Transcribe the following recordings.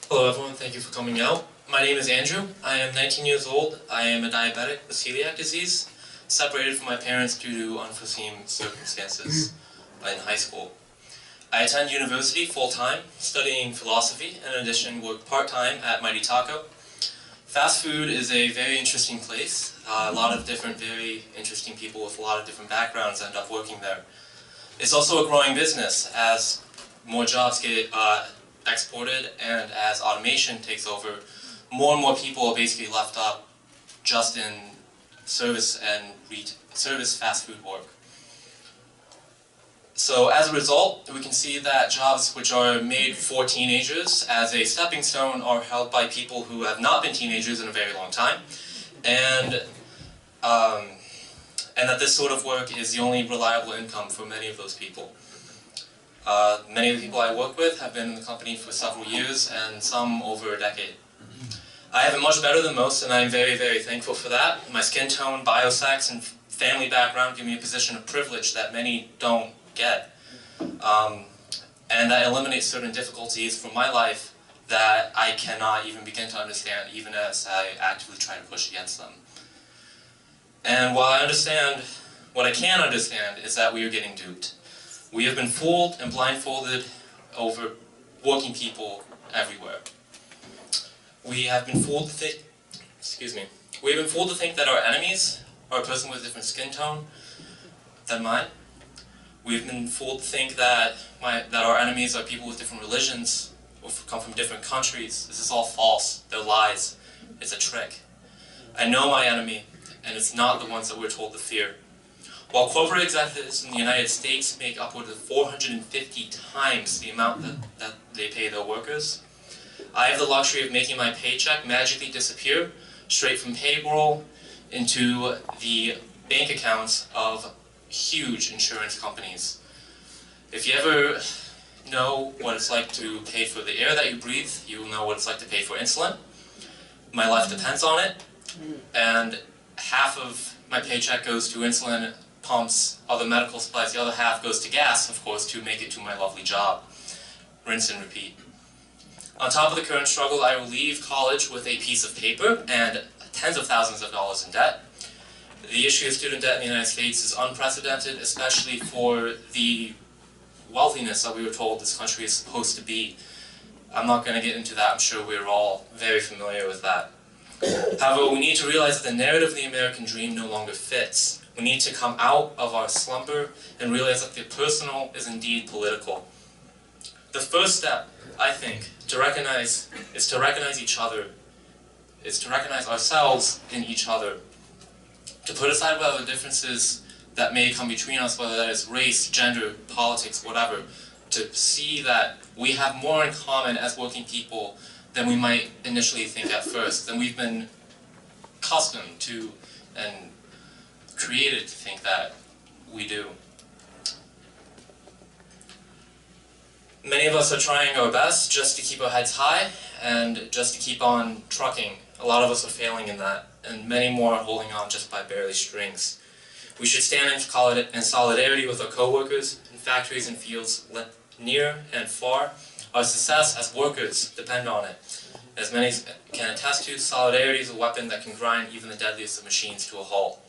Hello everyone, thank you for coming out. My name is Andrew. I am 19 years old. I am a diabetic with celiac disease, separated from my parents due to unforeseen circumstances in high school. I attend university full-time, studying philosophy, and in addition work part-time at Mighty Taco. Fast food is a very interesting place. A lot of different, very interesting people with a lot of different backgrounds end up working there. It's also a growing business as more jobs get exported, and as automation takes over, more and more people are basically left up just in service fast food work. So as a result, we can see that jobs which are made for teenagers as a stepping stone are held by people who have not been teenagers in a very long time, and that this sort of work is the only reliable income for many of those people. Many of the people I work with have been in the company for several years, and some over a decade. I have it much better than most, and I'm very, very thankful for that. My skin tone, biosex, and family background give me a position of privilege that many don't get. And that eliminates certain difficulties from my life that I cannot even begin to understand, even as I actively try to push against them. And while I understand, what I can understand is that we are getting duped. We have been fooled and blindfolded over working people everywhere. We have been fooled to think, we have been fooled to think that our enemies are a person with a different skin tone than mine. We've been fooled to think that our enemies are people with different religions or come from different countries. This is all false. They're lies. It's a trick. I know my enemy, and it's not the ones that we're told to fear. While corporate executives in the United States make upward of 450 times the amount that they pay their workers, I have the luxury of making my paycheck magically disappear straight from payroll into the bank accounts of huge insurance companies. If you ever know what it's like to pay for the air that you breathe, you will know what it's like to pay for insulin. My life depends on it, and half of my paycheck goes to insulin, pumps, other medical supplies. The other half goes to gas, of course, to make it to my lovely job. Rinse and repeat. On top of the current struggle, I will leave college with a piece of paper and tens of thousands of dollars in debt. The issue of student debt in the United States is unprecedented, especially for the wealthiness that we were told this country is supposed to be. I'm not going to get into that. I'm sure we're all very familiar with that. However, we need to realize that the narrative of the American dream no longer fits. We need to come out of our slumber and realize that the personal is indeed political. The first step, I think, is to recognize each other, is to recognize ourselves in each other, to put aside whatever differences that may come between us, whether that is race, gender, politics, whatever, to see that we have more in common as working people than we might initially think at first, than we've been accustomed to and created to think that we do. Many of us are trying our best just to keep our heads high and just to keep on trucking. A lot of us are failing in that, and many more are holding on just by barely strings. We should stand in solidarity with our co-workers in factories and fields near and far. Our success as workers depend on it. As many can attest to, solidarity is a weapon that can grind even the deadliest of machines to a halt.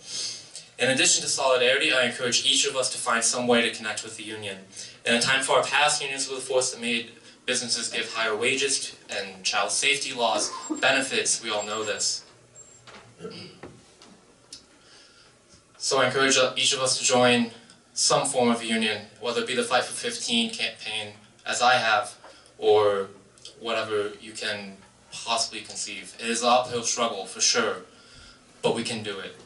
In addition to solidarity, I encourage each of us to find some way to connect with the union. In a time far past, unions were the force that made businesses give higher wages and child safety laws, benefits. We all know this. So I encourage each of us to join some form of a union, whether it be the Fight for 15 campaign, as I have, or whatever you can possibly conceive. It is an uphill struggle, for sure, but we can do it.